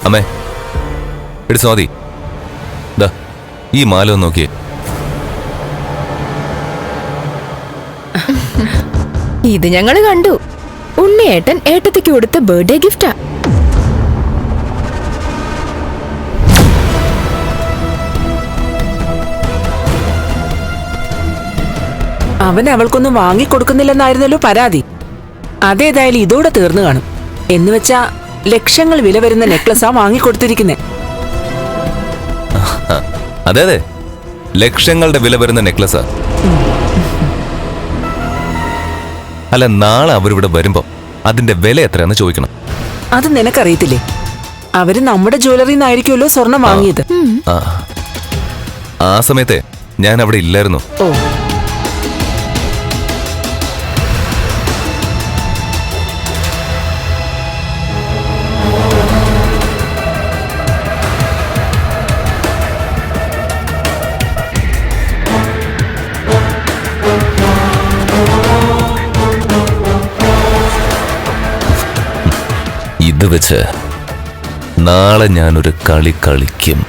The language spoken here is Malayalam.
അമ്മേ, എടി സ്വാതി, ദാ ഈ മാല ഒന്ന് നോക്കിയേ. ഇത് ഞങ്ങള് കണ്ടു. ഉണ്ണിയേട്ടൻ ഏട്ടത്തിക്ക് കൊടുത്ത ബർത്ത്ഡേ ഗിഫ്റ്റാ. അവൻ അവൾക്കൊന്നും വാങ്ങിക്കൊടുക്കുന്നില്ലെന്നായിരുന്നല്ലോ പരാതി. അതേതായാലും ഇതോടെ തീർന്നു കാണും. എന്നുവെച്ചാ ലക്ഷങ്ങൾ വില വരുന്ന നെക്ലസാ വാങ്ങിക്കൊടുത്തിരിക്കുന്നേ. അതെ അതെ, ലക്ഷങ്ങളുടെ വില വരുന്ന നെക്ലസാ. അല്ല, നാളെ അവരിവിടെ വരുമ്പോ അതിന്റെ വില എത്രയാന്ന് ചോദിക്കണം. അത് നിനക്കറിയത്തില്ലേ? അവര് നമ്മുടെ ജ്വല്ലറിന്നായിരിക്കുമല്ലോ സ്വർണം വാങ്ങിയത്. ആ സമയത്തെ ഞാൻ അവിടെ ഇല്ലായിരുന്നു. ഓ, ഇത് വെച്ച് നാളെ ഞാനൊരു കളി കളിക്കും.